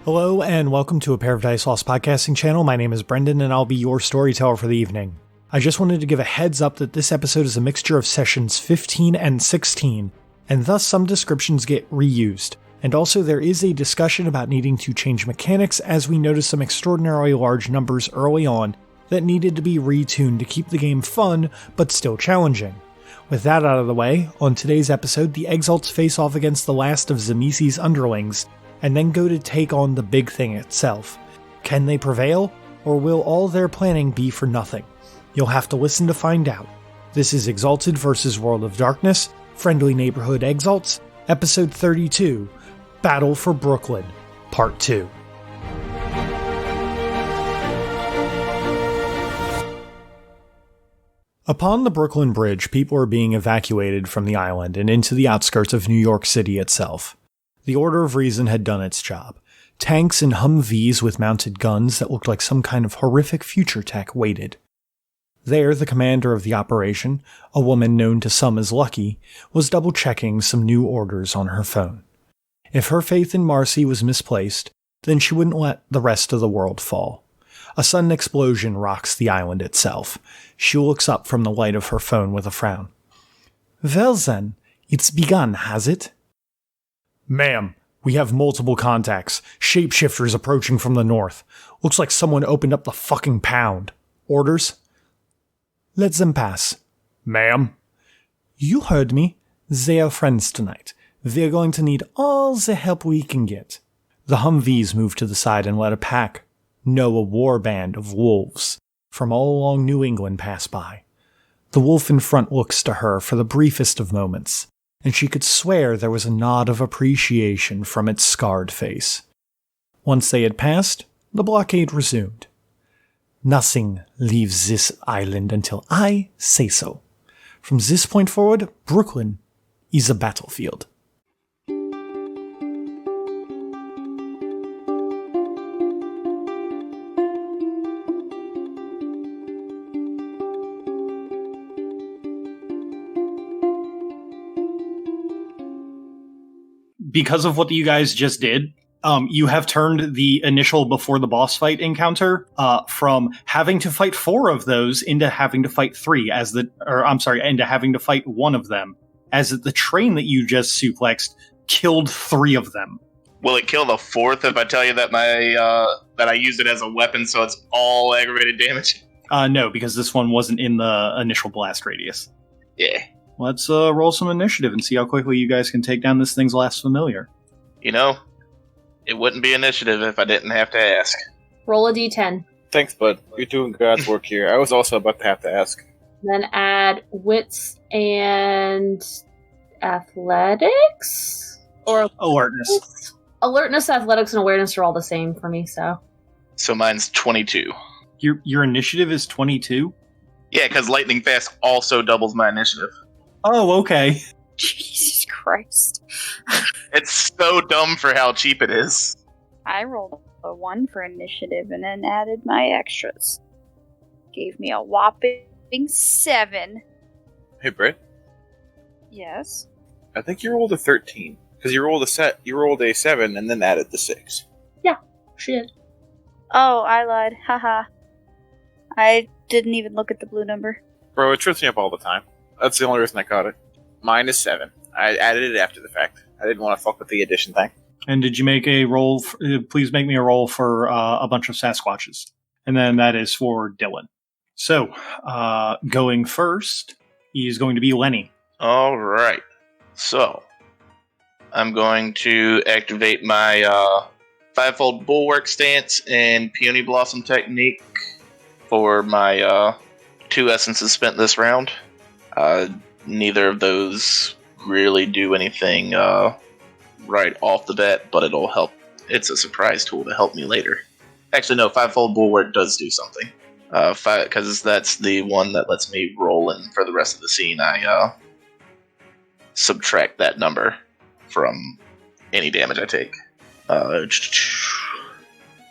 Hello and welcome to A Pair of Dice Lost podcasting channel. My name is Brendan and I'll be your storyteller for the evening. I just wanted to give a heads up that this episode is a mixture of sessions 15 and 16, and thus some descriptions get reused. And also there is a discussion about needing to change mechanics as we noticed some extraordinarily large numbers early on that needed to be retuned to keep the game fun but still challenging. With that out of the way, on today's episode the Exalts face off against the last of Tzimisce's underlings, and then go to take on the big thing itself. Can they prevail, or will all their planning be for nothing? You'll have to listen to find out. This is Exalted vs. World of Darkness, Friendly Neighborhood Exalts, Episode 32, Battle for Brooklyn, Part 2. Upon the Brooklyn Bridge, people are being evacuated from the island and into the outskirts of New York City itself. The Order of Reason had done its job. Tanks and Humvees with mounted guns that looked like some kind of horrific future tech waited. There, the commander of the operation, a woman known to some as Lucky, was double-checking some new orders on her phone. If her faith in Marci was misplaced, then she wouldn't let the rest of the world fall. A sudden explosion rocks the island itself. She looks up from the light of her phone with a frown. Well then, it's begun, has it? Ma'am, we have multiple contacts. Shapeshifters approaching from the north. Looks like someone opened up the fucking pound. Orders? Let them pass. Ma'am? You heard me. They are friends tonight. We're going to need all the help we can get. The Humvees moved to the side and let a pack, no, a war band of wolves, from all along New England pass by. The wolf in front looks to her for the briefest of moments, and she could swear there was a nod of appreciation from its scarred face. Once they had passed, the blockade resumed. Nothing leaves this island until I say so. From this point forward, Brooklyn is a battlefield. Because of what you guys just did, you have turned the initial before the boss fight encounter from having to fight 4 of those into having to fight 3 into having to fight 1 of them, as the train that you just suplexed killed 3 of them. Will it kill the 4th if I tell you that that I used it as a weapon, so it's all aggravated damage? No, because this one wasn't in the initial blast radius. Yeah. Let's roll some initiative and see how quickly you guys can take down this thing's last familiar. You know, it wouldn't be initiative if I didn't have to ask. Roll a d10. Thanks, bud. You're doing God's work here. I was also about to have to ask. Then add wits and athletics? Or alertness. Alertness, athletics, and awareness are all the same for me, so. So mine's 22. Your initiative is 22? Yeah, because lightning fast also doubles my initiative. Oh, okay. Jesus Christ. It's so dumb for how cheap it is. I rolled a 1 for initiative and then added my extras. Gave me a whopping 7. Hey, Britt. Yes? I think you rolled a 13. Because you rolled a 7 and then added the 6. Yeah, she did. Oh, I lied. Haha. I didn't even look at the blue number. Bro, it trips me up all the time. That's the only reason I caught it. Mine is 7. I added it after the fact. I didn't want to fuck with the addition thing. And did you make a roll? Please make me a roll for a bunch of Sasquatches. And then that is for Dylan. So, going first is going to be Lenny. All right. So, I'm going to activate my fivefold bulwark stance and peony blossom technique for my 2 essences spent this round. Neither of those really do anything right off the bat, but it'll help. It's a surprise tool to help me later. Actually, no, fivefold bulwark does do something. Because that's the one that lets me roll in for the rest of the scene. I subtract that number from any damage I take.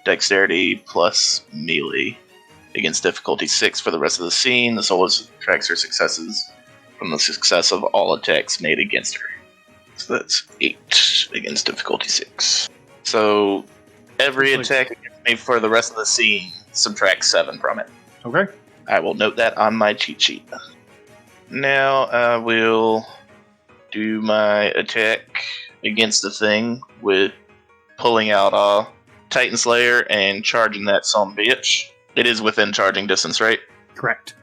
Dexterity plus melee against difficulty 6 for the rest of the scene. The solo subtracts her successes from the success of all attacks made against her. So that's 8 against difficulty 6. So, Every Looks like- attack against me for the rest of the scene subtracts 7 from it. Okay. I will note that on my cheat sheet. Now I will do my attack against the thing with pulling out Titan Slayer and charging that son bitch. It is within charging distance, right? Correct.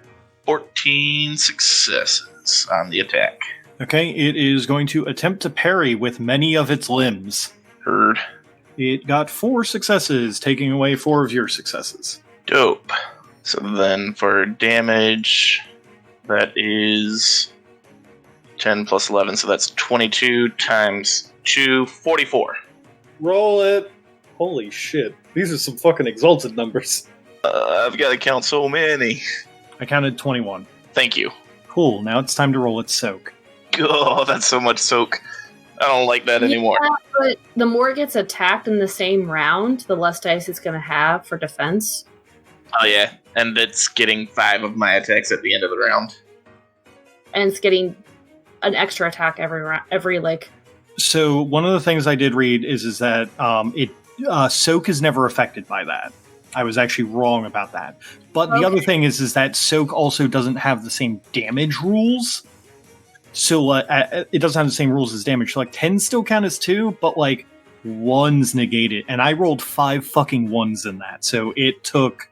14 successes on the attack. Okay, it is going to attempt to parry with many of its limbs. Heard. It got 4 successes, taking away 4 of your successes. Dope. So then for damage, that is 10 plus 11, so that's 22 times 2, 44. Roll it. Holy shit. These are some fucking exalted numbers. I've got to count so many. I counted 21. Thank you. Cool, now it's time to roll its soak. Oh, that's so much soak. I don't like that anymore. Yeah, but the more it gets attacked in the same round, the less dice it's going to have for defense. Oh yeah, and it's getting 5 of my attacks at the end of the round. And it's getting an extra attack every like. So one of the things I did read is that soak is never affected by that. I was actually wrong about that. But the other thing is that soak also doesn't have the same damage rules. So it doesn't have the same rules as damage. So like 10 still count as 2, but like 1's negated. And I rolled 5 fucking 1s in that. So it took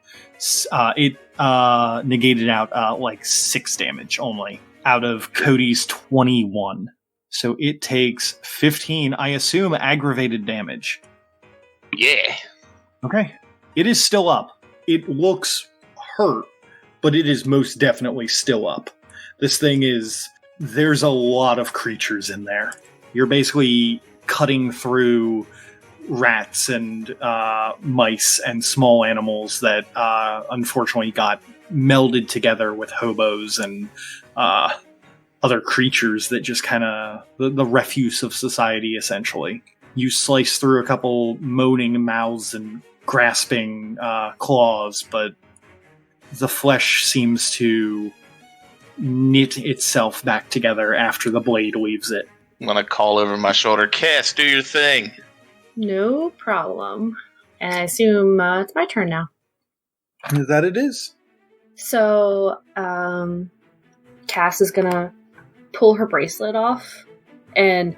negated out like 6 damage only out of Cody's 21. So it takes 15, I assume, aggravated damage. Yeah. Okay. It is still up. It looks hurt, but it is most definitely still up. This thing is... There's a lot of creatures in there. You're basically cutting through rats and mice and small animals that unfortunately got melded together with hobos and other creatures that just kind of... the refuse of society, essentially. You slice through a couple moaning mouths and grasping claws, but the flesh seems to knit itself back together after the blade leaves it. I'm gonna call over my shoulder, Cass, do your thing. No problem. And I assume it's my turn now. That it is. So, Cass is gonna pull her bracelet off and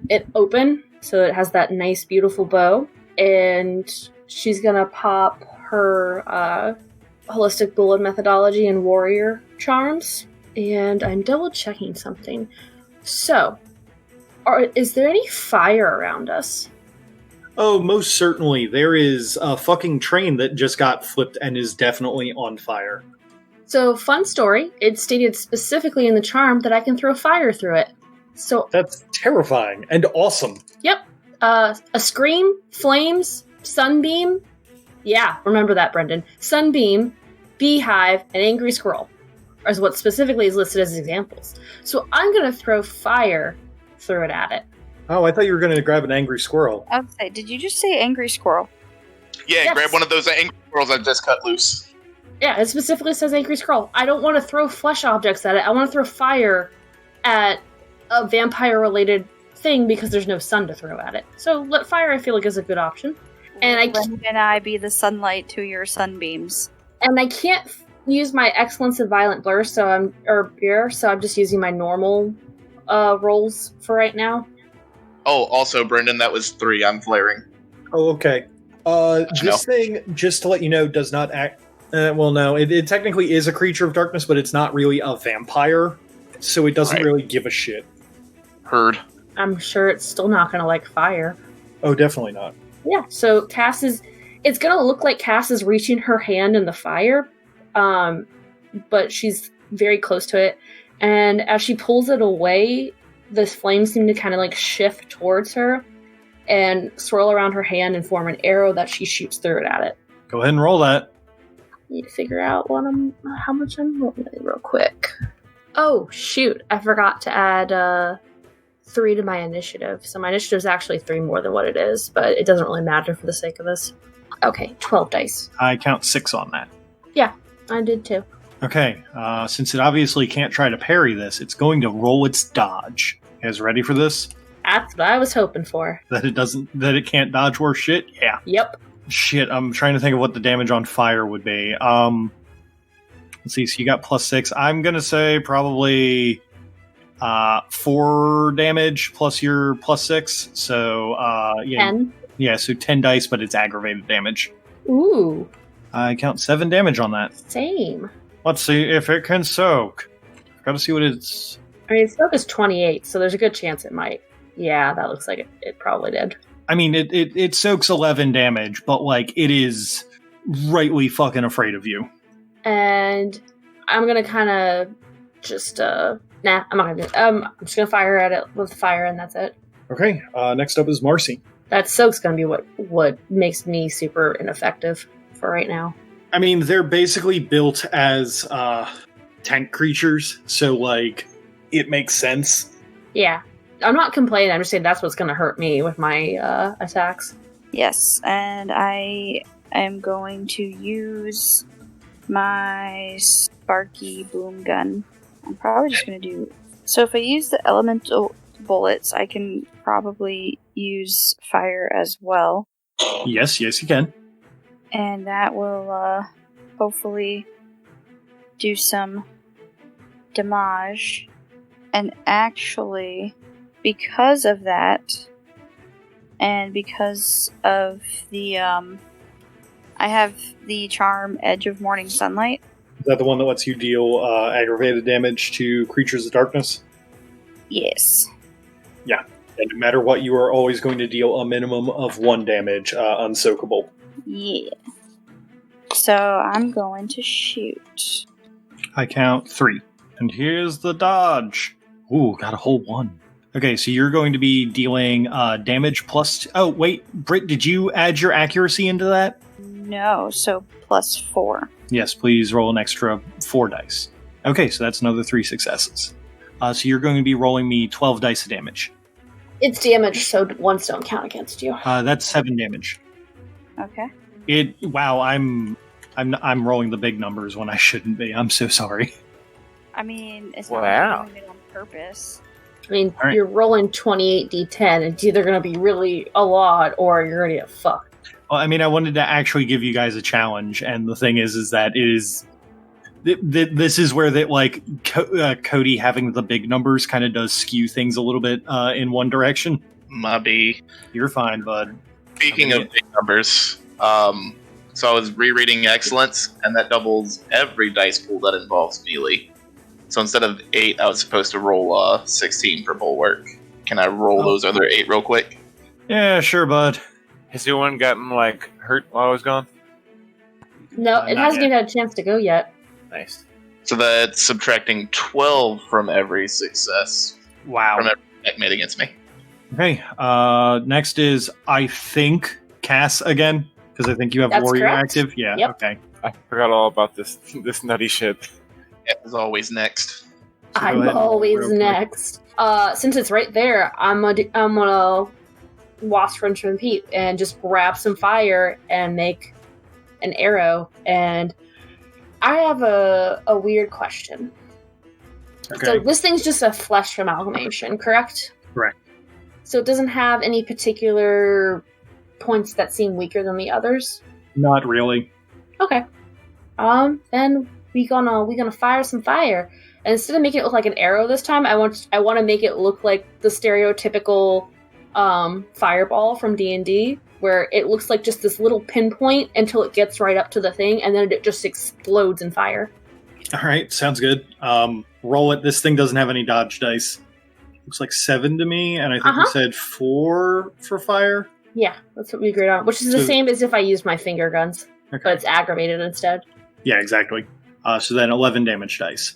it open, so it has that nice, beautiful bow. And she's gonna pop her holistic bullet methodology and warrior charms. And I'm double checking something. So, is there any fire around us? Oh, most certainly. There is a fucking train that just got flipped and is definitely on fire. So, fun story. It stated specifically in the charm that I can throw fire through it. So That's terrifying and awesome. Yep. A scream, flames, sunbeam. Yeah, remember that, Brendan. Sunbeam, beehive, and angry squirrel is what specifically is listed as examples. So I'm going to throw fire through it at it. Oh, I thought you were going to grab an angry squirrel. Okay, did you just say angry squirrel? Yeah, Yes. grab one of those angry squirrels I just cut loose. Yeah, it specifically says angry squirrel. I don't want to throw flesh objects at it. I want to throw fire at a vampire-related thing because there's no sun to throw at it. So fire, I feel like, is a good option. And I be the sunlight to your sunbeams. And I can't use my excellence in violent blur, so I'm just using my normal rolls for right now. Oh, also, Brendan, that was 3. I'm flaring. Oh, okay. This thing, just to let you know, does not act... well, no, it technically is a creature of darkness, but it's not really a vampire, so it doesn't really give a shit. Heard. I'm sure it's still not going to like fire. Oh, definitely not. Yeah, so it's going to look like Cass is reaching her hand in the fire, but she's very close to it. And as she pulls it away, the flames seem to kind of like shift towards her and swirl around her hand and form an arrow that she shoots through it at it. Go ahead and roll that. Need to figure out how much I'm rolling real quick. Oh, shoot. I forgot to add 3 to my initiative. So my initiative is actually 3 more than what it is, but it doesn't really matter for the sake of this. Okay, 12 dice. I count 6 on that. Yeah, I did too. Okay, since it obviously can't try to parry this, it's going to roll its dodge. You guys ready for this? That's what I was hoping for. That it can't dodge worse shit? Yeah. Yep. Shit, I'm trying to think of what the damage on fire would be. Let's see, so you got +6. I'm gonna say probably 4 damage plus your +6. So yeah. 10. Yeah, so 10 dice, but it's aggravated damage. Ooh. I count 7 damage on that. Same. Let's see if it can soak. Gotta see what it's... I mean, soak is 28, so there's a good chance it might. Yeah, that looks like it probably did. I mean, it soaks 11 damage, but, like, it is rightly fucking afraid of you. And I'm gonna kind of just, I'm not gonna do it. I'm just gonna fire at it with fire, and that's it. Okay, next up is Marci. That soak's gonna be what makes me super ineffective for right now. I mean, they're basically built as tank creatures, so, like, it makes sense. Yeah. I'm not complaining, I'm just saying that's what's gonna hurt me with my attacks. Yes, and I am going to use my sparky boom gun. I'm probably just going to do... So if I use the elemental bullets, I can probably use fire as well. Yes, you can. And that will hopefully do some damage. And actually, because of that, and because of the... I have the charm Edge of Morning Sunlight. Is that the one that lets you deal aggravated damage to creatures of darkness? Yes. Yeah. And no matter what, you are always going to deal a minimum of 1 damage, unsoakable. Yeah. So I'm going to shoot. I count 3. And here's the dodge. Ooh, got a whole 1. Okay, so you're going to be dealing damage plus... Oh, wait, Britt, did you add your accuracy into that? No, so +4. Yes, please roll an extra 4 dice. Okay, so that's another 3 successes. So you're going to be rolling me 12 dice of damage. It's damage, so ones don't count against you. That's 7 damage. Okay. Wow, I'm rolling the big numbers when I shouldn't be. I'm so sorry. I mean, it's not Wow. like I'm doing it on purpose. I mean, All right. You're rolling 28d10. It's either going to be really a lot or you're going to get fucked. Well, I mean, I wanted to actually give you guys a challenge, and the thing is that it is... This is where that, like, Cody having the big numbers kind of does skew things a little bit in one direction. Maybe. You're fine, bud. Speaking of big numbers, so I was rereading Excellence, and that doubles every dice pool that involves melee. So instead of 8, I was supposed to roll 16 for Bulwark. Can I roll those other 8 real quick? Yeah, sure, bud. Has anyone gotten, like, hurt while I was gone? No, it not hasn't yet. even had a chance to go yet. Nice. So that's subtracting 12 from every success Wow. from every attack made against me. Okay, next is, I think, Cass again, because I think you have That's Warrior correct. active. Yeah, Yep. okay. I forgot all about this nutty shit. Yeah, as always, next. So go I'm ahead, always real quick. next. Since it's right there, I'm gonna wasp, rinse, and repeat, and just grab some fire and make an arrow. And I have a weird question. Okay. So this thing's just a flesh amalgamation, correct? Correct. So it doesn't have any particular points that seem weaker than the others? Not really. Okay. Then we gonna fire some fire. And instead of making it look like an arrow this time, I want to make it look like the stereotypical fireball from D&D, where it looks like just this little pinpoint until it gets right up to the thing, and then it just explodes in fire. All right, sounds good. Roll it. This thing doesn't have any dodge dice. Looks like 7 to me, and I think we said 4 for fire. Yeah, that's what we agreed on, which is the So- same as if I used my finger guns, Okay. but it's aggravated instead. Yeah, exactly. So then 11 damage dice.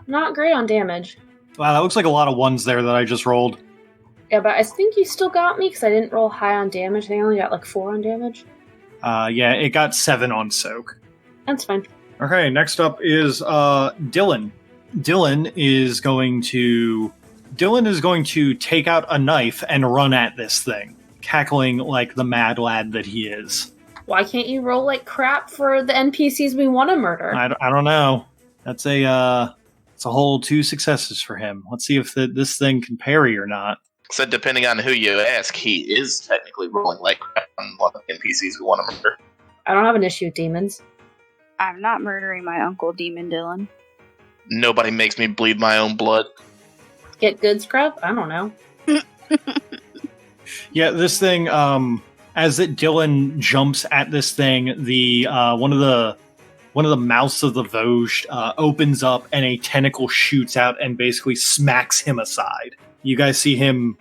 Not great on damage. Wow, that looks like a lot of 1s there that I just rolled. Yeah, but I think you still got me because I didn't roll high on damage. I think I only got like 4 on damage. Yeah, it got 7 on soak. That's fine. Okay, next up is Dylan. Dylan is going to take out a knife and run at this thing, cackling like the mad lad that he is. Why can't you roll like crap for the NPCs we want to murder? I don't know. That's it's a whole 2 successes for him. Let's see if this thing can parry or not. So depending on who you ask, he is technically rolling like crap on one of the NPCs we want to murder. I don't have an issue with demons. I'm not murdering my uncle Demon Dylan. Nobody makes me bleed my own blood. Get good, Scrub? I don't know. Yeah, this thing, as Dylan jumps at this thing, the one of the mouths of the Vosge opens up and a tentacle shoots out and basically smacks him aside. You guys see him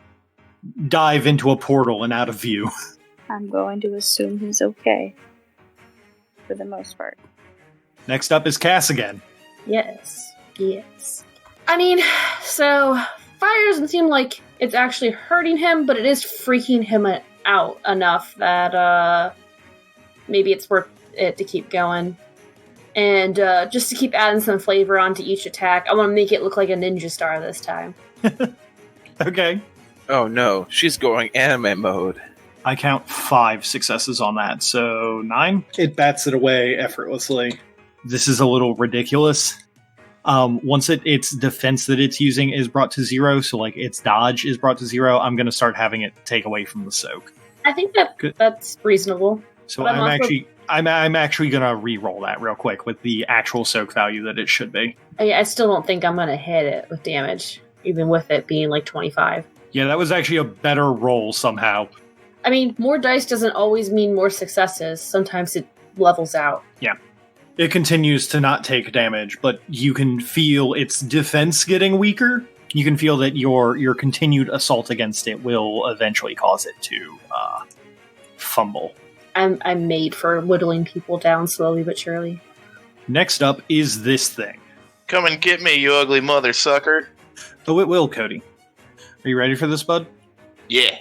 dive into a portal and out of view. I'm going to assume he's okay. For the most part. Next up is Cass again. Yes. I mean, so fire doesn't seem like it's actually hurting him, but it is freaking him out enough that maybe it's worth it to keep going. And just to keep adding some flavor onto each attack, I want to make it look like a ninja star this time. Okay. Oh no, she's going anime mode. I count 5 successes on that, so 9. It bats it away effortlessly. This is a little ridiculous. Once its defense that it's using is brought to 0, so like its dodge is brought to 0, I'm going to start having it take away from the soak. I think that's reasonable. So But I'm actually going to re-roll that real quick with the actual soak value that it should be. I still don't think I'm going to hit it with damage, even with it being like 25. Yeah, that was actually a better roll somehow. I mean, more dice doesn't always mean more successes. Sometimes it levels out. Yeah. It continues to not take damage, but you can feel its defense getting weaker. You can feel that your continued assault against it will eventually cause it to fumble. I'm made for whittling people down slowly but surely. Next up is this thing. Come and get me, you ugly mother sucker. Oh, it will, Cody. Are you ready for this, bud? Yeah.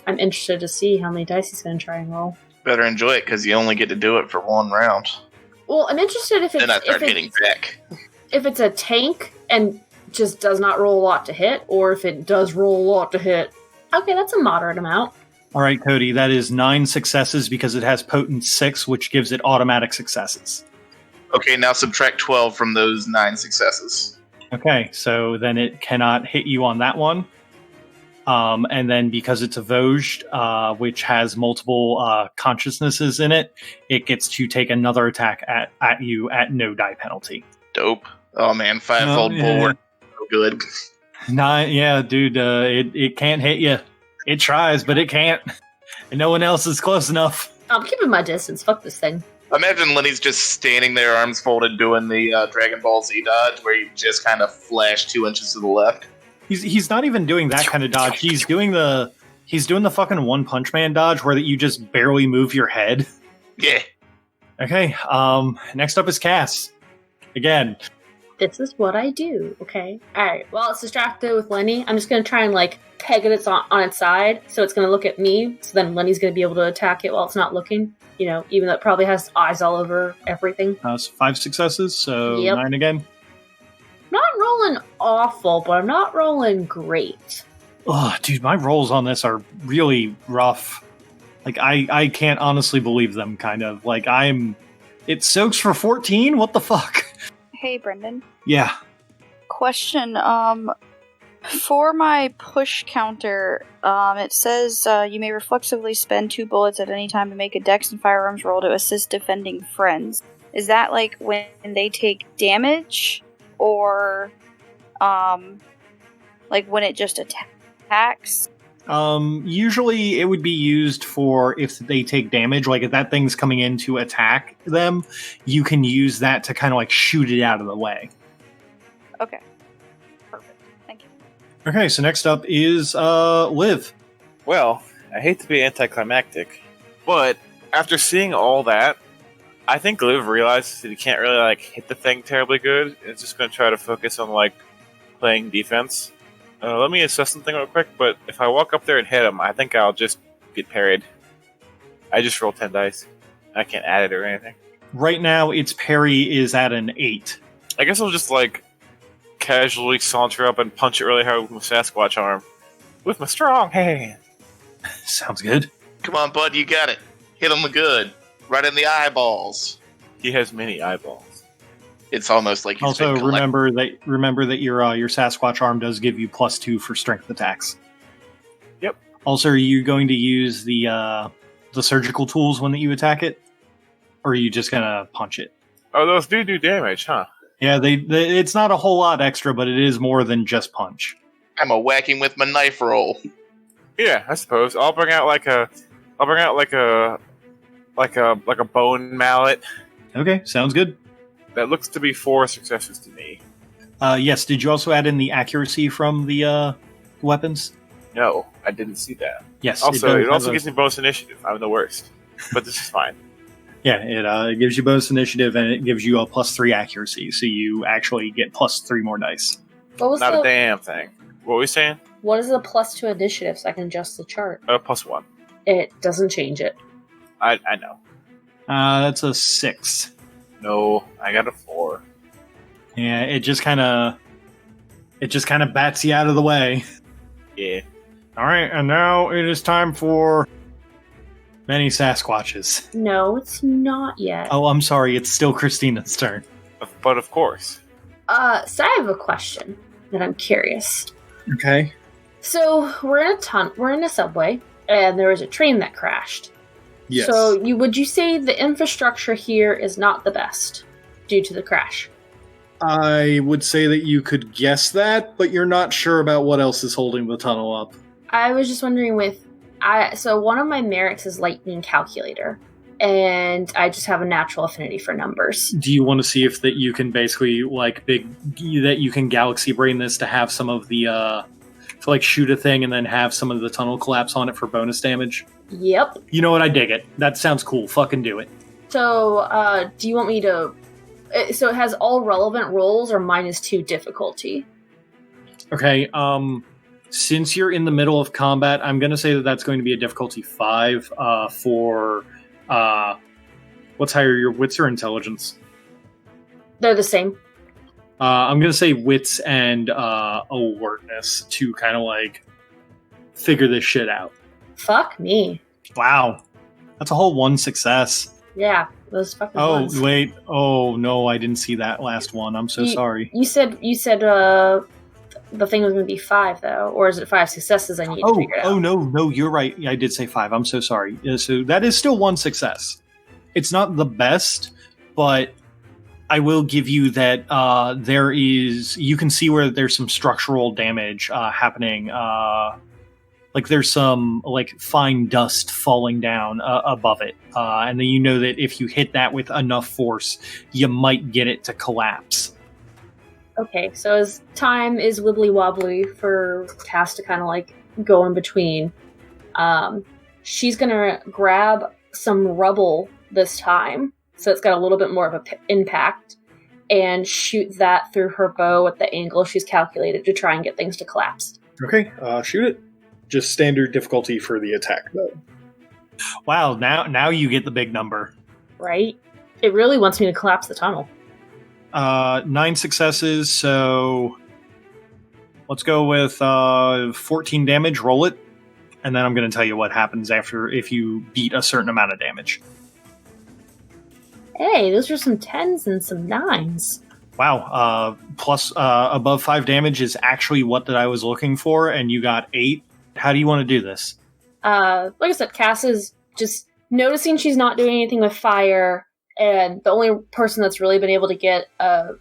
I'm interested to see how many dice he's going to try and roll. Better enjoy it, because you only get to do it for 1 round. Well, I'm interested if Then I start getting back. if it's a tank and just does not roll a lot to hit, or if it does roll a lot to hit. Okay, that's a moderate amount. All right, Cody, that is 9 successes because it has potent 6, which gives it automatic successes. Okay, now subtract 12 from those 9 successes. Okay, so then it cannot hit you on that one. And then because it's a Vosge, which has multiple consciousnesses in it, it gets to take another attack at you at no die penalty. Dope. Oh man, 5-fold bulwark. So good. 9, yeah, dude, it can't hit you. It tries, but it can't. And no one else is close enough. I'm keeping my distance. Fuck this thing. Imagine Lenny's just standing there, arms folded, doing the Dragon Ball Z dodge, where you just kind of flash 2 inches to the left. He's not even doing that kind of dodge. He's doing the fucking One Punch Man dodge where that you just barely move your head. Yeah. Okay. Next up is Cass. Again. This is what I do. Okay. All right. Well, it's distracted with Lenny. I'm just gonna try and like peg it on its side, so it's gonna look at me. So then Lenny's gonna be able to attack it while it's not looking. You know, even though it probably has eyes all over everything. So 5 successes. So Yep. 9 again. Not rolling awful, but I'm not rolling great. Oh, dude, my rolls on this are really rough. Like, I can't honestly believe them, kind of. Like, it soaks for 14? What the fuck? Hey, Brendan. Yeah. Question. For my push counter, it says you may reflexively spend 2 bullets at any time to make a dex and firearms roll to assist defending friends. Is that like when they take damage? Or, like when it just attacks? Usually it would be used for if they take damage. Like if that thing's coming in to attack them, you can use that to kind of like shoot it out of the way. Okay. Perfect. Thank you. Okay, so next up is Liv. Well, I hate to be anticlimactic, but after seeing all that, I think Liv realizes that he can't really like hit the thing terribly good. And it's just going to try to focus on like playing defense. Let me assess something real quick. But if I walk up there and hit him, I think I'll just get parried. I just rolled 10 dice. I can't add it or anything. Right now, its parry is at an 8. I guess I'll just like casually saunter up and punch it really hard with my Sasquatch arm with my strong hand. Sounds good. Come on, bud, you got it. Hit him good. Right in the eyeballs. He has many eyeballs. It's almost like he's Also, been remember that your Sasquatch arm does give you +2 for strength attacks. Also, are you going to use the surgical tools when you attack it? Or are you just going to punch it? Oh, those do damage, huh? Yeah, it's not a whole lot extra, but it is more than just punch. I'm a whacking with my knife roll. Yeah, I suppose. I'll bring out like a bone mallet. Okay, sounds good. That looks to be 4 successes to me. Yes, did you also add in the accuracy from the weapons? No, I didn't see that. Yes. Also, it also gives me bonus initiative. I'm the worst. But this is fine. Yeah, it gives you bonus initiative, and it gives you a +3 accuracy, so you actually get +3 more dice. What was Not a damn thing. What were we saying? What is the +2 initiative so I can adjust the chart? +1. It doesn't change it. I know. That's a 6. No, I got a 4. Yeah, it just kind of bats you out of the way. Yeah. All right, and now it is time for many Sasquatches. No, it's not yet. Oh, I'm sorry. It's still Christina's turn. But of course. So I have a question that I'm curious. Okay. So we're in a subway, and there was a train that crashed. Yes. So would you say the infrastructure here is not the best due to the crash? I would say that you could guess that, but you're not sure about what else is holding the tunnel up. I was just wondering so one of my merits is lightning calculator, and I just have a natural affinity for numbers. Do you want to see if that you can basically that you can galaxy brain this to have some of the to shoot a thing and then have some of the tunnel collapse on it for bonus damage? Yep. You know what? I dig it. That sounds cool. Fucking do it. So, do you want me to? So it has all relevant rolls or -2 difficulty. Okay. Since you're in the middle of combat, I'm going to say that that's going to be a difficulty 5 for what's higher, your wits or intelligence? They're the same. I'm going to say wits and alertness to kind of figure this shit out. Fuck me. Wow. That's a whole 1 success. Yeah, those fucking ones. Wait. Oh, no, I didn't see that last one. I'm so sorry. You said the thing was going to be 5, though. Or is it 5 successes I need to figure it out? Oh, no, you're right. I did say 5. I'm so sorry. So that is still 1 success. It's not the best, but I will give you that you can see where there's some structural damage happening. There's some fine dust falling down above it. And then you know that if you hit that with enough force, you might get it to collapse. Okay, so as time is wibbly wobbly for Cass to kind of go in between, she's gonna grab some rubble this time, so it's got a little bit more of an impact, and shoot that through her bow at the angle she's calculated to try and get things to collapse. Okay, shoot it. Just standard difficulty for the attack, though. Wow, now you get the big number. Right? It really wants me to collapse the tunnel. 9 successes, so let's go with 14 damage, roll it, and then I'm going to tell you what happens if you beat a certain amount of damage. Hey, those are some 10s and some 9s. Wow, plus above 5 damage is actually what that I was looking for, and you got 8. How do you want to do this? Like I said, Cass is just noticing she's not doing anything with fire, and the only person that's really been able to get a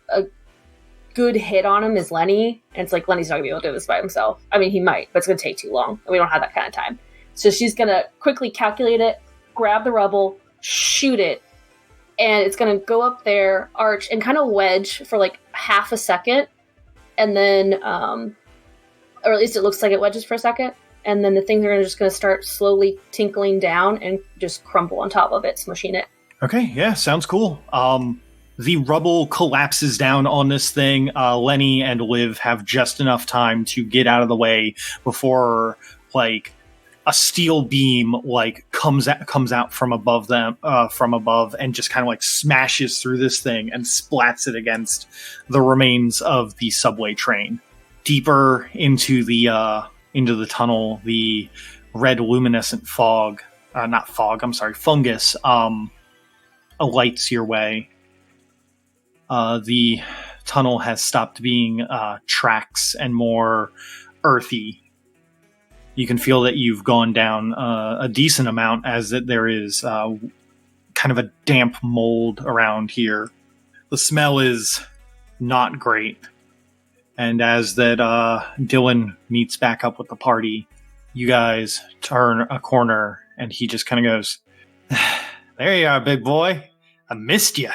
good hit on him is Lenny, and it's Lenny's not going to be able to do this by himself. I mean, he might, but it's going to take too long, and we don't have that kind of time. So she's going to quickly calculate it, grab the rubble, shoot it, and it's going to go up there, arch, and kind of wedge for half a second, and then, or at least it looks like it wedges for a second, and then the things are just going to start slowly tinkling down and just crumble on top of it, smushing it. Okay, yeah, sounds cool. The rubble collapses down on this thing. Lenny and Liv have just enough time to get out of the way before, a steel beam comes out from above them, and just kind of smashes through this thing and splats it against the remains of the subway train. Deeper into the tunnel, the red luminescent fungus alights your way. The tunnel has stopped being tracks and more earthy. You can feel that you've gone down a decent amount, as that there is kind of a damp mold around here. The smell is not great. And as that Dylan meets back up with the party, you guys turn a corner, and he just kind of goes, "There you are, big boy. I missed you."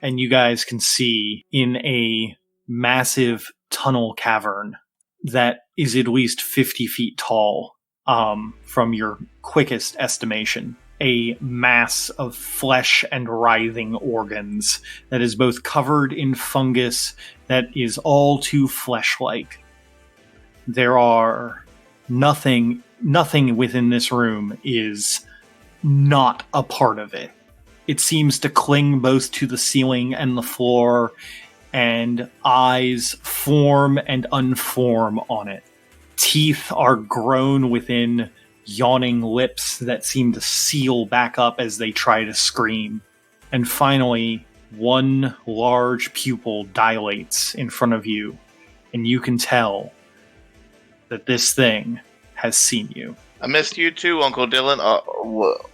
And you guys can see in a massive tunnel cavern that is at least 50 feet tall, from your quickest estimation, a mass of flesh and writhing organs that is both covered in fungus that is all too flesh-like. There are nothing within this room is not a part of it. It seems to cling both to the ceiling and the floor, and eyes form and unform on it. Teeth are grown within yawning lips that seem to seal back up as they try to scream. And finally, one large pupil dilates in front of you, and you can tell that this thing has seen you. I missed you too, Uncle Dylan. Whoa.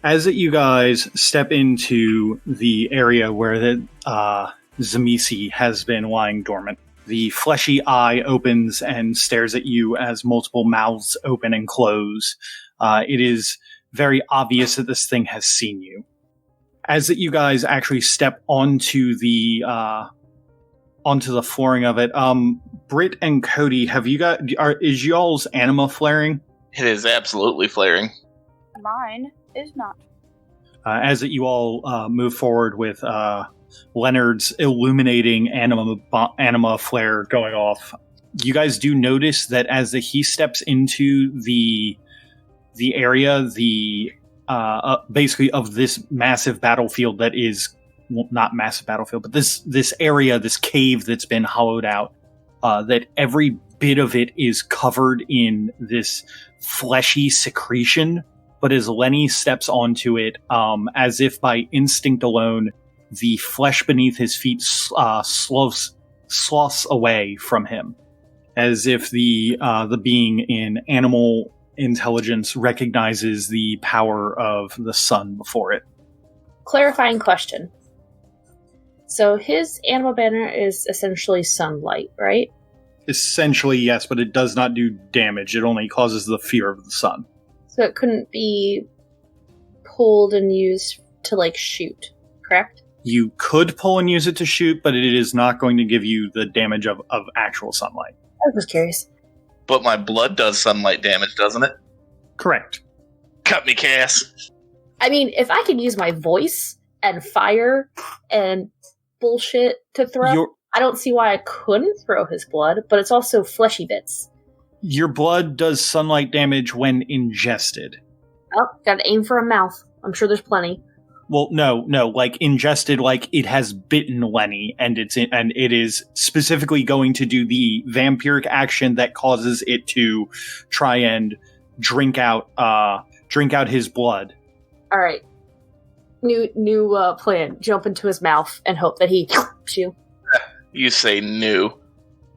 As you guys step into the area where the Zamisi has been lying dormant, the fleshy eye opens and stares at you as multiple mouths open and close. It is very obvious that this thing has seen you. As you guys actually step onto the flooring of it, Britt and Cody, is y'all's anima flaring? It is absolutely flaring. Mine is not. As you all move forward with Leonard's illuminating anima flare going off, you guys do notice that as he steps into the area, basically of this massive battlefield that is, well, not massive battlefield, but this area, this cave that's been hollowed out, that every bit of it is covered in this fleshy secretion. But as Lenny steps onto it, as if by instinct alone, the flesh beneath his feet sloughs away from him, as if the being in animal intelligence recognizes the power of the sun before it. Clarifying question. So his anima banner is essentially sunlight, right? Essentially, yes, but it does not do damage. It only causes the fear of the sun. So it couldn't be pulled and used to, shoot, correct? You could pull and use it to shoot, but it is not going to give you the damage of actual sunlight. I was curious. But my blood does sunlight damage, doesn't it? Correct. Cut me, Cass. I mean, if I can use my voice and fire and bullshit to throw, I don't see why I couldn't throw his blood, but it's also fleshy bits. Your blood does sunlight damage when ingested. Oh, gotta aim for a mouth. I'm sure there's plenty. Well, no, ingested, it has bitten Lenny, and it is specifically going to do the vampiric action that causes it to try and drink out his blood. All right, new plan. Jump into his mouth and hope that he you. You say new.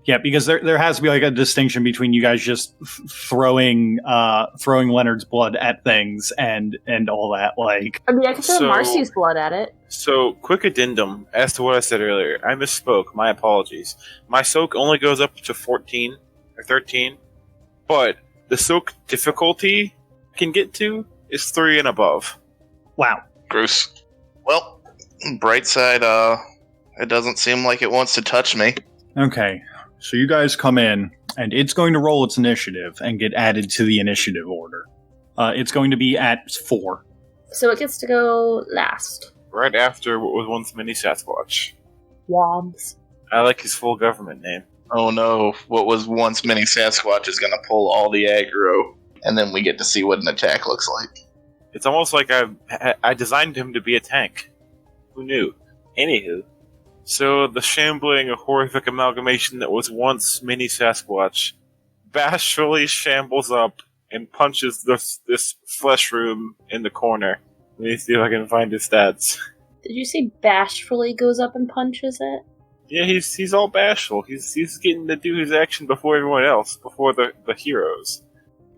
Yeah, because there has to be a distinction between you guys just throwing Leonard's blood at things and all that. I mean, I can throw Marci's blood at it. So, quick addendum as to what I said earlier. I misspoke. My apologies. My soak only goes up to 14 or 13, but the soak difficulty I can get to is 3 and above. Wow. Bruce. Well, bright side, it doesn't seem like it wants to touch me. Okay. So you guys come in, and it's going to roll its initiative and get added to the initiative order. It's going to be at 4. So it gets to go last. Right after what was once Mini Sasquatch. Wombs. I like his full government name. Oh no, what was once Mini Sasquatch is going to pull all the aggro, and then we get to see what an attack looks like. It's almost like I designed him to be a tank. Who knew? Anywho. So, the shambling, horrific amalgamation that was once Mini Sasquatch bashfully shambles up and punches this flesh room in the corner. Let me see if I can find his stats. Did you say bashfully goes up and punches it? Yeah, he's all bashful. He's getting to do his action before everyone else, before the heroes.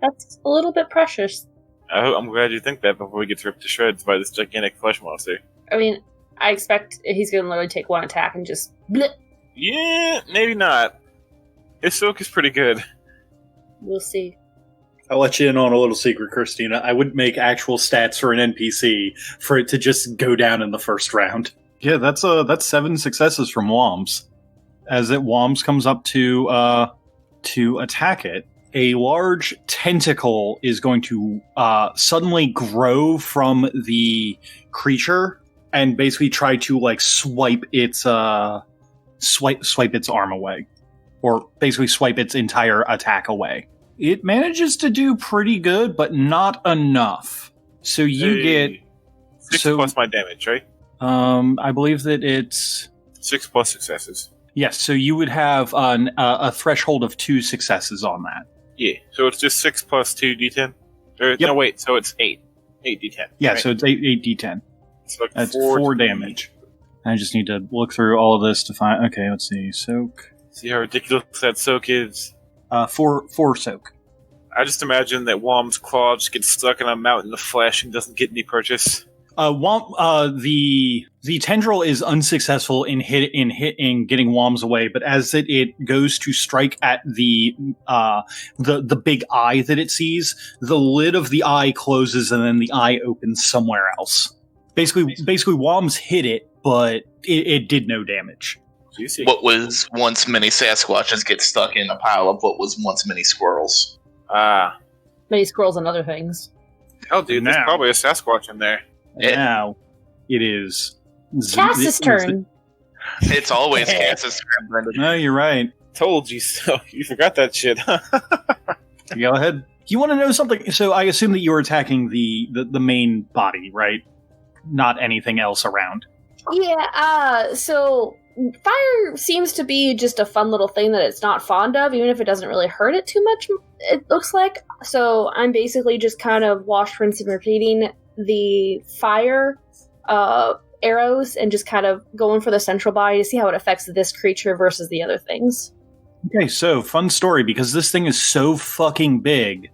That's a little bit precious. I'm glad you think that before we get ripped to shreds by this gigantic flesh monster. I mean, I expect he's going to literally take one attack and just blip. Yeah, maybe not. His soak is pretty good. We'll see. I'll let you in on a little secret, Christina. I wouldn't make actual stats for an NPC for it to just go down in the first round. Yeah, that's 7 successes from Woms. As Woms comes up to attack it, a large tentacle is going to suddenly grow from the creature and basically try to swipe its swipe its arm away, or basically swipe its entire attack away. It manages to do pretty good, but not enough. So you get 6 plus my damage, right? I believe that it's 6 plus successes. Yes. So you would have a threshold of 2 successes on that. Yeah. So it's just 6 plus 2 d10. Yep. No, wait. So it's 8 d10. Yeah. Right. So it's 8 d10. It's like That's 4 damage. I just need to look through all of this to find. Okay. Let's see. Soak. See how ridiculous that soak is. 4 soak. I just imagine that Wom's claw just gets stuck in a mountain of flesh and doesn't get any purchase. The tendril is unsuccessful in getting Woms away, but as it goes to strike at the big eye that it sees, the lid of the eye closes and then the eye opens somewhere else. Basically, Woms hit it, but it did no damage. What was once many Sasquatches get stuck in a pile of what was once many squirrels. Many squirrels and other things. Oh, dude, there's probably a Sasquatch in there. Now it is Cass's turn. It's always Cass's turn, Brendan. No, you're right. Told you so. You forgot that shit. Go ahead. You want to know something? So I assume that you were attacking the main body, right? Not anything else around. Yeah, so fire seems to be just a fun little thing that it's not fond of, even if it doesn't really hurt it too much, it looks like. So I'm basically just kind of wash, rinse, and repeating the fire arrows and just kind of going for the central body to see how it affects this creature versus the other things. Okay, so fun story, because this thing is so fucking big,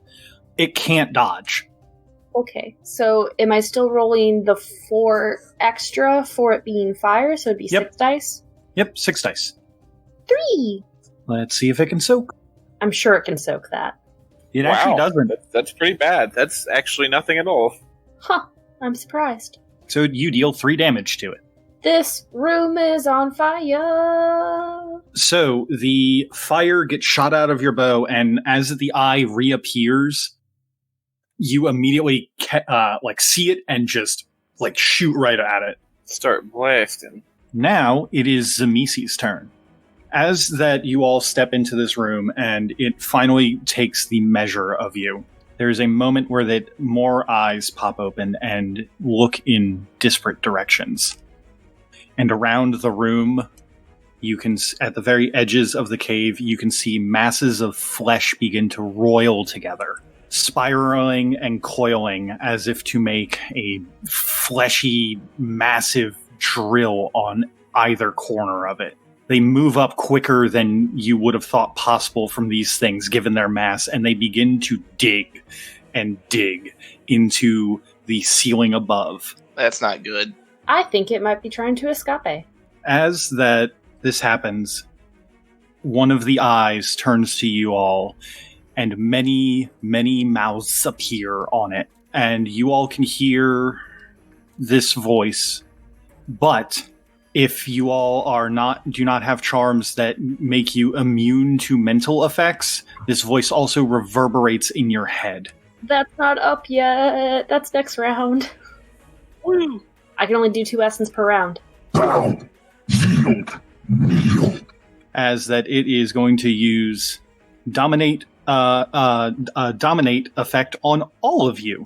it can't dodge. Okay, so am I still rolling the 4 extra for it being fire, so it'd be 6 dice? Yep, 6 dice. 3! Let's see if it can soak. I'm sure it can soak that. It actually doesn't. That's pretty bad. That's actually nothing at all. Huh, I'm surprised. So you deal 3 damage to it. This room is on fire! So the fire gets shot out of your bow, and as the eye reappears, you immediately see it and just shoot right at it. Start blasting. Now it is Zamisi's turn. As that you all step into this room and it finally takes the measure of you, there's a moment where that more eyes pop open and look in disparate directions. And around the room, you can, at the very edges of the cave, you can see masses of flesh begin to roil together, spiraling and coiling as if to make a fleshy, massive drill on either corner of it. They move up quicker than you would have thought possible from these things, given their mass, and they begin to dig and dig into the ceiling above. That's not good. I think it might be trying to escape. As that this happens, one of the eyes turns to you all, and many, many mouths appear on it. And you all can hear this voice, but if you all do not have charms that make you immune to mental effects, this voice also reverberates in your head. That's not up yet. That's next round. Woo! I can only do 2 essence per round. As that it is going to use dominate effect on all of you,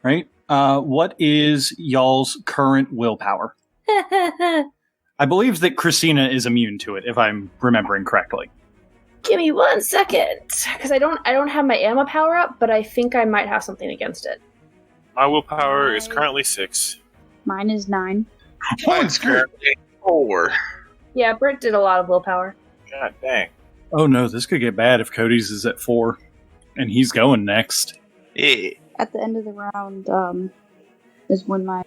right? What is y'all's current willpower? I believe that Christina is immune to it, if I'm remembering correctly. Give me 1 second, because I don't have my ammo power up, but I think I might have something against it. My willpower is currently 6. Mine is 9. Mine's currently 4. Yeah, Britt did a lot of willpower. God dang. Oh no, this could get bad if Cody's is at 4. And he's going next. Yeah. At the end of the round, is when my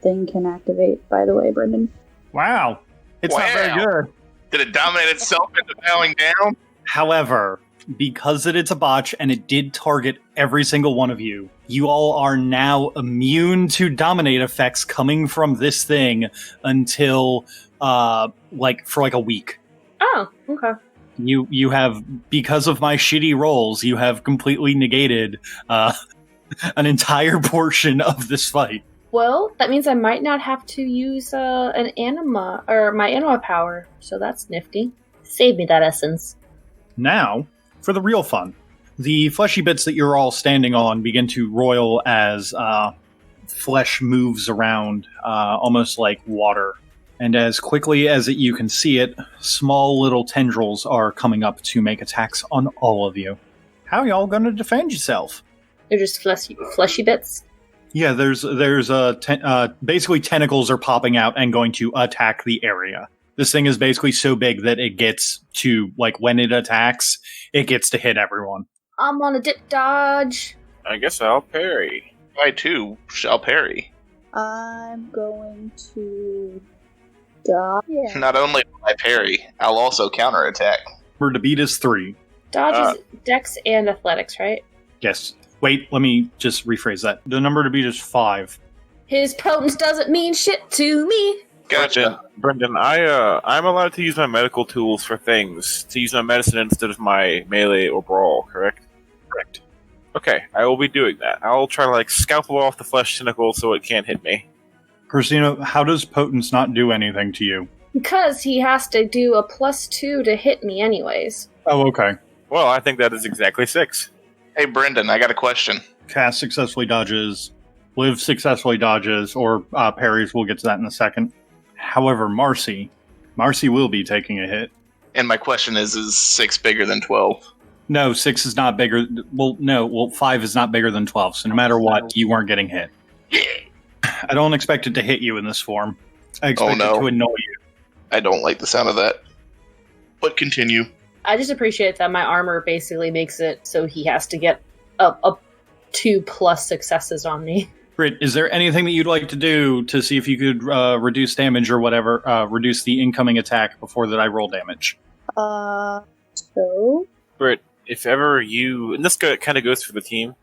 thing can activate, by the way, Brendan. Wow. It's not very good. Did it dominate itself into bowing down? However, because it's a botch and it did target every single one of you, you all are now immune to dominate effects coming from this thing until, for a week. Oh, okay. You have, because of my shitty rolls, you have completely negated an entire portion of this fight. Well, that means I might not have to use an anima, or my anima power, so that's nifty. Save me that essence. Now, for the real fun. The fleshy bits that you're all standing on begin to roil as flesh moves around, almost like water. And as quickly as you can see it, small little tendrils are coming up to make attacks on all of you. How are y'all going to defend yourself? They're just fleshy bits? Yeah, there's basically tentacles are popping out and going to attack the area. This thing is basically so big that it gets to, when it attacks, it gets to hit everyone. I'm on a dip dodge. I guess I'll parry. I too shall parry. I'm going to dodge. Yeah. Not only will I parry, I'll also counterattack. Number to beat is 3. Dodge is dex and athletics, right? Yes. Wait, let me just rephrase that. The number to beat is 5. His potence doesn't mean shit to me. Gotcha. Brendan, I'm allowed to use my medical tools for things, to use my medicine instead of my melee or brawl, correct? Correct. Okay, I will be doing that. I'll try to, scalpel off the flesh tentacle so it can't hit me. Christina, how does potence not do anything to you? Because he has to do a +2 to hit me anyways. Oh, okay. Well, I think that is exactly 6. Hey, Brendan, I got a question. Cast successfully dodges, live successfully dodges, or parries. We'll get to that in a second. However, Marci will be taking a hit. And my question is 6 bigger than 12? No, 6 is not bigger. Well, 5 is not bigger than 12, so no matter what, you weren't getting hit. Yeah. I don't expect it to hit you in this form. I expect it to annoy you. I don't like the sound of that. But continue. I just appreciate that my armor basically makes it so he has to get a 2+ successes on me. Britt, is there anything that you'd like to do to see if you could reduce damage or whatever, reduce the incoming attack before that I roll damage? So? Britt, if ever you, and this kind of goes for the team,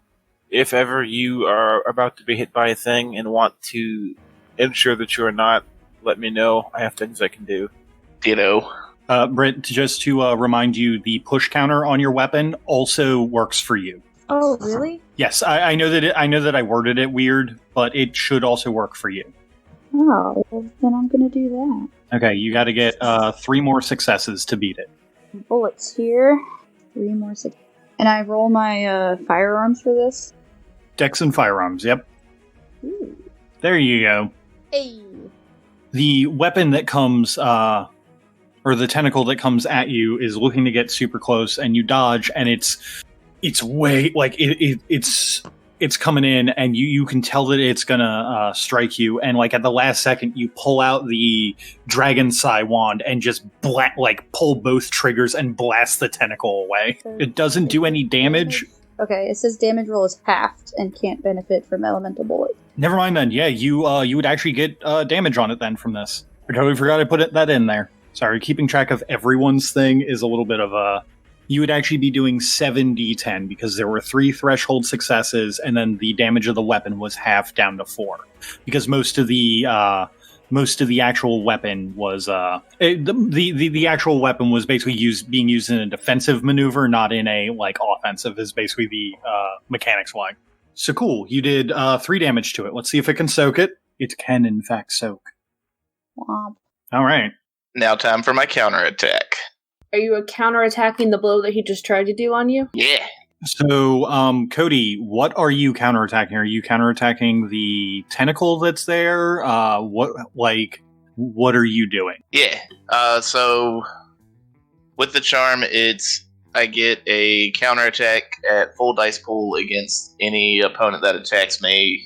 if ever you are about to be hit by a thing and want to ensure that you are not, let me know. I have things I can do. Ditto. Britt, just to remind you, the push counter on your weapon also works for you. Oh, really? Yes, I know that. I know that I worded it weird, but it should also work for you. Oh, well, then I'm gonna do that. Okay, you got to get 3 more successes to beat it. Bullets here. 3 more successes. And I roll my firearms for this? Dex and firearms, yep. Ooh. There you go. Hey. The weapon that comes, or the tentacle that comes at you is looking to get super close, and you dodge, and it's way, it's coming in, and you can tell that it's gonna strike you, and at the last second, you pull out the Dragon Sai wand and just pull both triggers and blast the tentacle away. It doesn't do any damage. Okay, it says damage roll is halved and can't benefit from elemental bullets. Never mind then. Yeah, you would actually get damage on it then from this. I totally forgot I put that in there. Sorry, keeping track of everyone's thing is a little bit of a... You would actually be doing 7d10 because there were 3 threshold successes, and then the damage of the weapon was half down to 4. Because most of the actual weapon was the actual weapon was basically being used in a defensive maneuver, not in a offensive. Is basically the mechanics why. So cool, you did 3 damage to it. Let's see if it can soak it. It can in fact soak. Womp. All right. Now time for my counterattack. Are you counterattacking the blow that he just tried to do on you? Yeah. So, Cody, what are you counterattacking? Are you counterattacking the tentacle that's there? What are you doing? Yeah. So with the charm, I get a counterattack at full dice pool against any opponent that attacks me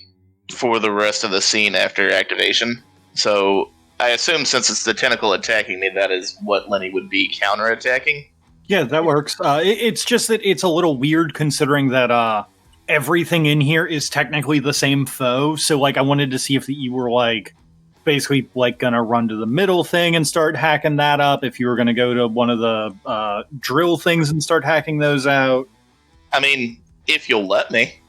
for the rest of the scene after activation. So I assume since it's the tentacle attacking me, that is what Lenny would be counterattacking. Yeah, that works. It's just that it's a little weird considering that everything in here is technically the same foe. So, like, I wanted to see if you were, like, basically, like, gonna run to the middle thing and start hacking that up. If you were gonna go to one of the drill things and start hacking those out. I mean, if you'll let me.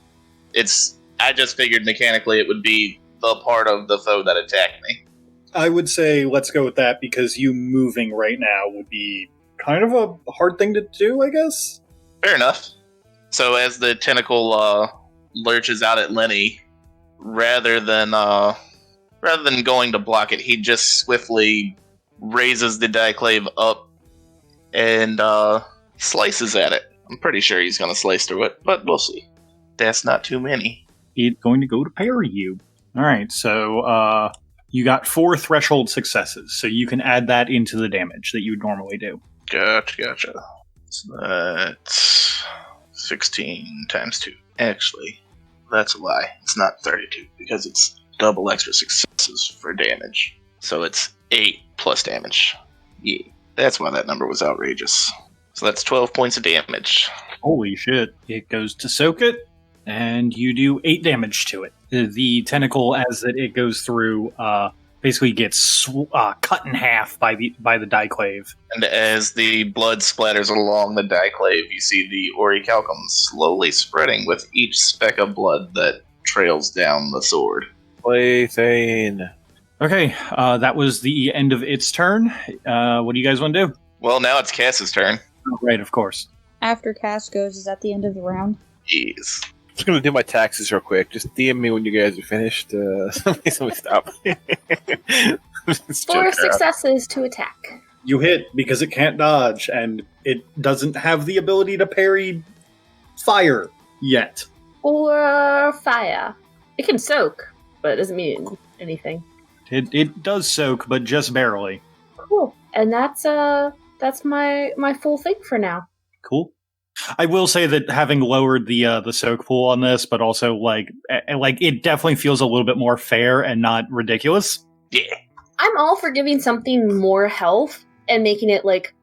I just figured mechanically it would be the part of the foe that attacked me. I would say let's go with that because you moving right now would be kind of a hard thing to do, I guess. Fair enough. So as the tentacle lurches out at Lenny, rather than going to block it, he just swiftly raises the diclave up and slices at it. I'm pretty sure he's going to slice through it, but we'll see. That's not too many. It's going to go to parry you. All right, so you got 4 threshold successes, so you can add that into the damage that you would normally do. Gotcha. So that's 16 times 2. Actually, that's a lie. It's not 32, because it's double extra successes for damage. So it's 8 plus damage. Yeah, that's why that number was outrageous. So that's 12 points of damage. Holy shit. It goes to soak it, and you do 8 damage to it. The tentacle, as it goes through, basically gets cut in half by the diclave. And as the blood splatters along the diclave, you see the orichalcum slowly spreading with each speck of blood that trails down the sword. Playthane. Okay, that was the end of its turn. What do you guys want to do? Well, now it's Cass's turn. Oh, right, of course. After Cass goes, is that the end of the round? Jeez. Just gonna do my taxes real quick. Just DM me when you guys are finished. Somebody stop. Just 4 joking around. successes to attack. You hit because it can't dodge, and it doesn't have the ability to parry fire yet. Or fire. It can soak, but it doesn't mean anything. It does soak, but just barely. Cool. And that's my full thing for now. Cool. I will say that having lowered the soak pool on this, but also like it definitely feels a little bit more fair and not ridiculous. Yeah. I'm all for giving something more health and making it like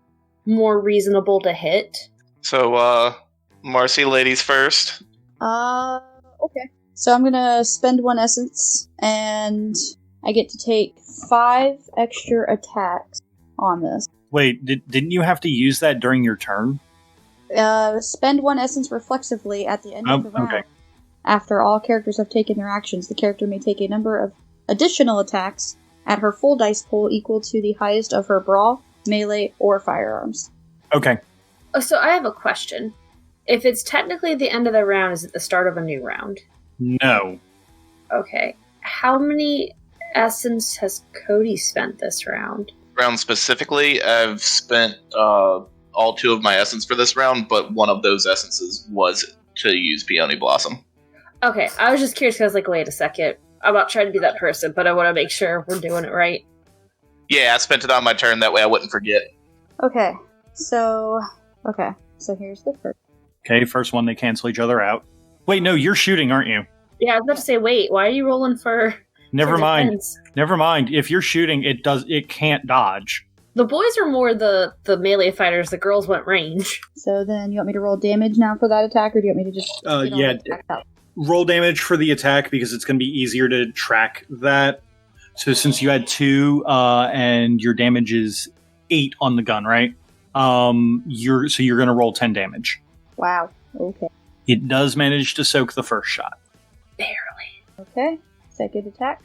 more reasonable to hit. So, Marcy, ladies first. Okay. So I'm gonna spend 1 essence, and I get to take 5 extra attacks on this. Wait, didn't you have to use that during your turn? Spend 1 essence reflexively at the end of the round. Okay. After all characters have taken their actions, the character may take a number of additional attacks at her full dice pool equal to the highest of her brawl, melee, or firearms. Okay. Oh, so I have a question. If it's technically the end of the round, is it the start of a new round? No. Okay. How many essence has Cody spent this round? Round specifically, I've spent all 2 of my essence for this round, but one of those essences was to use Peony Blossom. Okay, I was just curious because I was like, wait a second. I'm not trying to be that person, but I want to make sure we're doing it right. Yeah, I spent it on my turn, that way I wouldn't forget. Okay, so here's the first. Okay, first one, they cancel each other out. Wait, no, you're shooting, aren't you? Yeah, I was about to say, wait, why are you rolling for... Never for mind. defense? Never mind. If you're shooting, it can't dodge. The boys are more the melee fighters, the girls went range. So then you want me to roll damage now for that attack, or do you want me to just... get all yeah. the attacks out? Roll damage for the attack because it's going to be easier to track that. So since you had 2 and your damage is 8 on the gun, right? You're going to roll 10 damage. Wow, okay. It does manage to soak the first shot. Barely. Okay, second attack,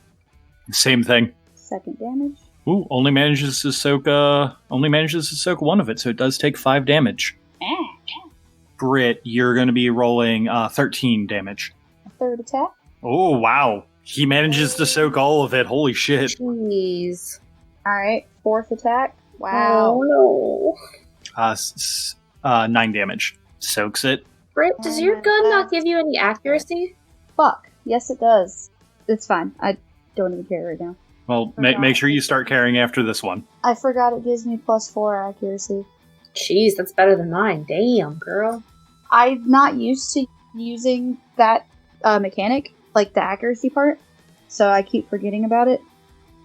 Same thing. second damage. Ooh, only manages to soak 1 of it, so it does take 5 damage. Britt, you're going to be rolling 13 damage. A third attack. Oh, wow. He manages to soak all of it. Holy shit. Jeez. Alright, fourth attack. Wow. Oh, no. 9 damage. Soaks it. Britt, does your gun not give you any accuracy? Fuck. Yes, it does. It's fine. I don't even care right now. Well, make sure you start carrying after this one. I forgot it gives me +4 accuracy. Jeez, that's better than mine. Damn, girl. I'm not used to using that mechanic, like the accuracy part, so I keep forgetting about it.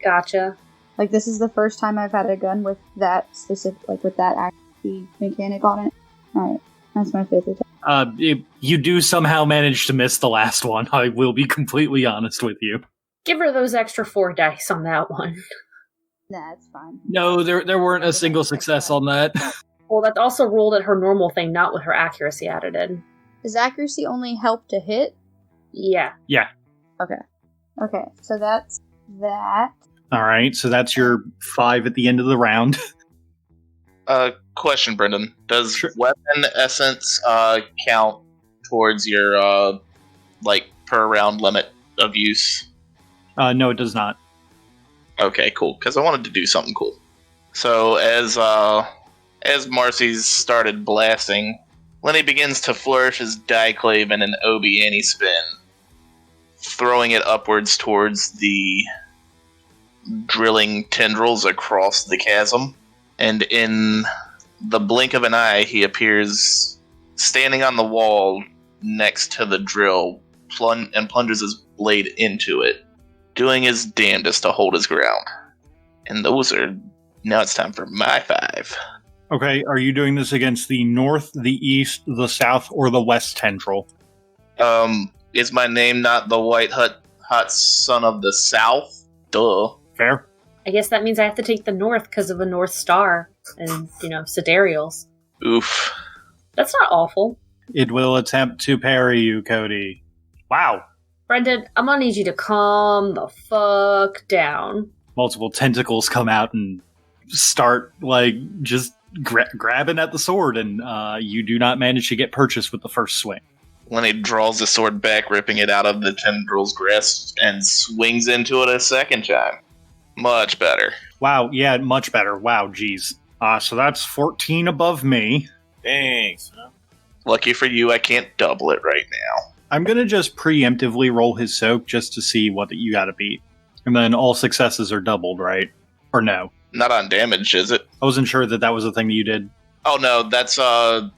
Gotcha. Like, this is the first time I've had a gun with that specific, like, with that the mechanic on it. Alright, that's my 5th attack. You do somehow manage to miss the last one. I will be completely honest with you. Give her those extra 4 dice on that one. Nah, it's fine. No, there weren't a single success on that. Well, that's also rolled at her normal thing, not with her accuracy added in. Does accuracy only help to hit? Yeah. Yeah. Okay, so that's that. All right, so that's your 5 at the end of the round. Question, Brendan. Does Sure. weapon essence count towards your per round limit of use? No, it does not. Okay, cool. Because I wanted to do something cool. So as Marcy's started blasting, Lenny begins to flourish his Dieclave in an Obiani spin, throwing it upwards towards the drilling tendrils across the chasm. And in the blink of an eye, he appears standing on the wall next to the drill and plunges his blade into it, doing his damnedest to hold his ground. And now it's time for my 5. Okay, are you doing this against the north, the east, the south, or the west tendril? Is my name not the White Hot Son of the South? Duh. Fair. I guess that means I have to take the north because of a North Star and, sidereals. Oof. That's not awful. It will attempt to parry you, Cody. Wow. Brendan, I'm gonna need you to calm the fuck down. Multiple tentacles come out and start, just grabbing at the sword, and you do not manage to get purchased with the first swing. Lenny draws the sword back, ripping it out of the tendril's grasp, and swings into it a second time. Much better. Wow, yeah, much better. Wow, geez. So that's 14 above me. Thanks. Lucky for you, I can't double it right now. I'm going to just preemptively roll his soak just to see what you got to beat. And then all successes are doubled, right? Or no? Not on damage, is it? I wasn't sure that was the thing that you did. Oh no, that's I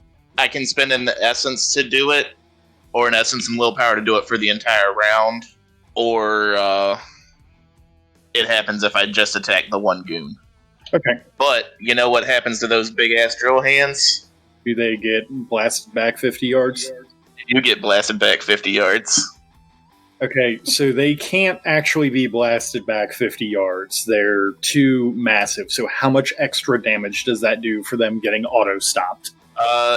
can spend an essence to do it, or an essence and willpower to do it for the entire round, or it happens if I just attack the one goon. Okay. But you know what happens to those big ass drill hands? Do they get blasted back 50 yards? You get blasted back 50 yards. Okay, so they can't actually be blasted back 50 yards. They're too massive. So how much extra damage does that do for them getting auto-stopped?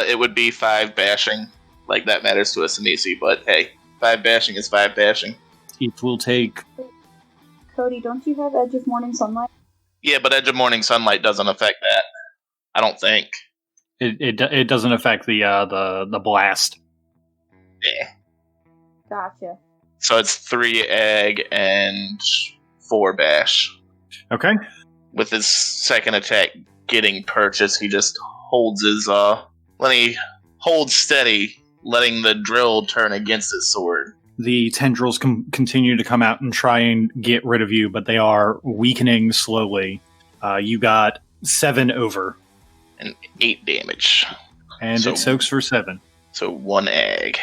It would be 5 bashing. Like, that matters to us in EC, but hey, 5 bashing is 5 bashing. It will take... Cody, don't you have Edge of Morning Sunlight? Yeah, but Edge of Morning Sunlight doesn't affect that. I don't think. It doesn't affect the blast. Yeah. Gotcha. So it's 3 egg and 4 bash. Okay. With his second attack getting purchased, he just holds his when he holds steady, letting the drill turn against his sword. The tendrils continue to come out and try and get rid of you, but they are weakening slowly. You got 7 over. And 8 damage. And it soaks for 7. So 1 egg.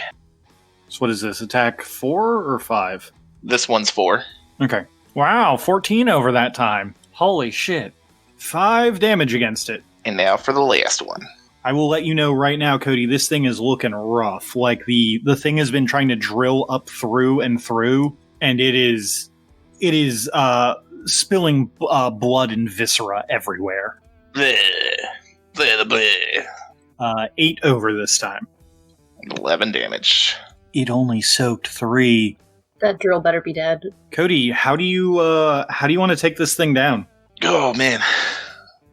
So what is this, attack 4 or 5? This one's 4. Okay. Wow, 14 over that time. Holy shit. 5 damage against it. And now for the last one. I will let you know right now, Cody, this thing is looking rough. Like, the thing has been trying to drill up through, and it is spilling blood and viscera everywhere. Bleh. Bleh, bleh. 8 over this time. 11 damage. It only soaked 3. That drill better be dead. Cody, how do you want to take this thing down? Oh, man.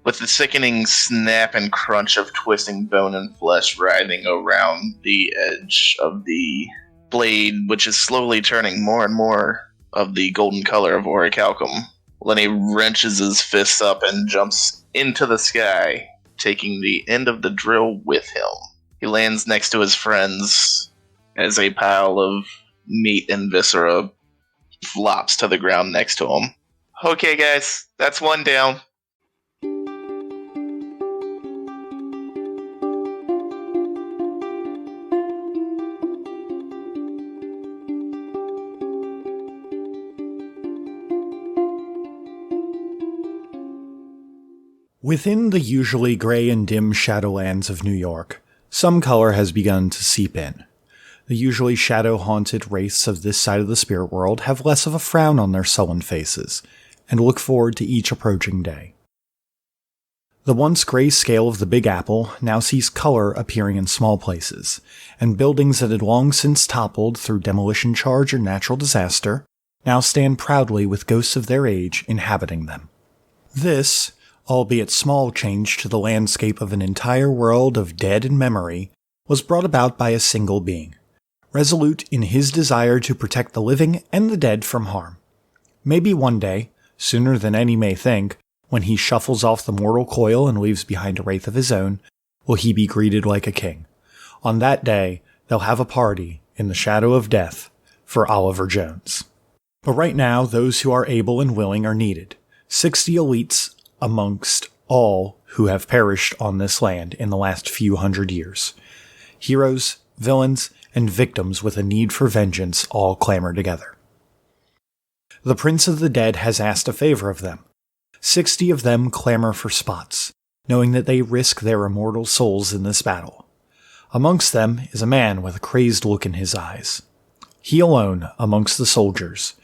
With the sickening snap and crunch of twisting bone and flesh writhing around the edge of the blade, which is slowly turning more and more of the golden color of orichalcum, Lenny wrenches his fists up and jumps into the sky, taking the end of the drill with him. He lands next to his friends as a pile of meat and viscera flops to the ground next to him. Okay, guys, that's 1 down. Within the usually gray and dim shadowlands of New York, some color has begun to seep in. The usually shadow-haunted wraiths of this side of the spirit world have less of a frown on their sullen faces, and look forward to each approaching day. The once gray scale of the Big Apple now sees color appearing in small places, and buildings that had long since toppled through demolition charge or natural disaster now stand proudly with ghosts of their age inhabiting them. This, albeit small change to the landscape of an entire world of dead and memory, was brought about by a single being, resolute in his desire to protect the living and the dead from harm. Maybe one day, sooner than any may think, when he shuffles off the mortal coil and leaves behind a wraith of his own, will he be greeted like a king. On that day, they'll have a party in the shadow of death for Oliver Jones. But right now, those who are able and willing are needed. 60 elites amongst all who have perished on this land in the last few hundred years. Heroes, villains, and victims with a need for vengeance all clamor together. The Prince of the Dead has asked a favor of them. 60 of them clamor for spots, knowing that they risk their immortal souls in this battle. Amongst them is a man with a crazed look in his eyes. He alone, amongst the soldiers,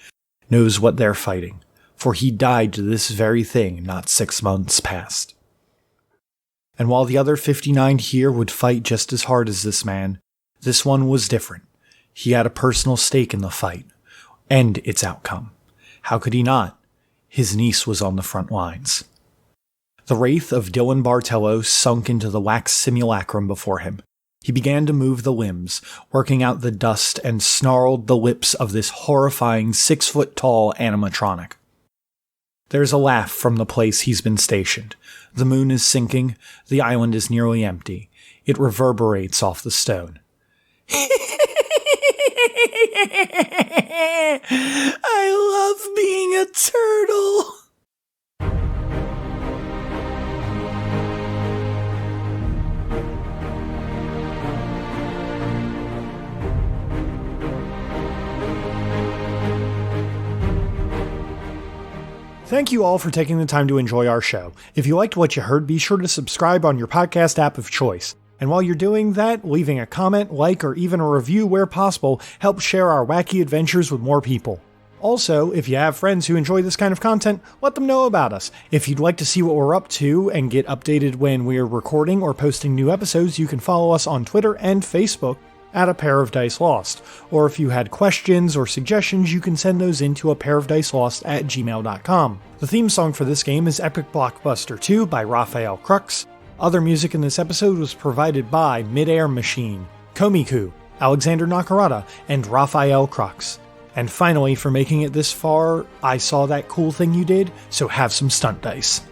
knows what they're fighting, for he died to this very thing not 6 months past. And while the other 59 here would fight just as hard as this man, this one was different. He had a personal stake in the fight, and its outcome. How could he not? His niece was on the front lines. The wraith of Dylan Bartello sunk into the wax simulacrum before him. He began to move the limbs, working out the dust, and snarled the lips of this horrifying 6-foot-tall animatronic. There's a laugh from the place he's been stationed. The moon is sinking, the island is nearly empty. It reverberates off the stone. I love being a turtle. Thank you all for taking the time to enjoy our show. If you liked what you heard, be sure to subscribe on your podcast app of choice. And while you're doing that, leaving a comment, like, or even a review where possible helps share our wacky adventures with more people. Also, if you have friends who enjoy this kind of content, let them know about us. If you'd like to see what we're up to and get updated when we're recording or posting new episodes, you can follow us on Twitter and Facebook at apairofdicelost. Or if you had questions or suggestions, you can send those in to apairofdicelost@gmail.com. The theme song for this game is Epic Blockbuster 2 by Raphael Crux. Other music in this episode was provided by Midair Machine, Komiku, Alexander Nakarada, and Raphael Crux. And finally, for making it this far, I saw that cool thing you did, so have some stunt dice.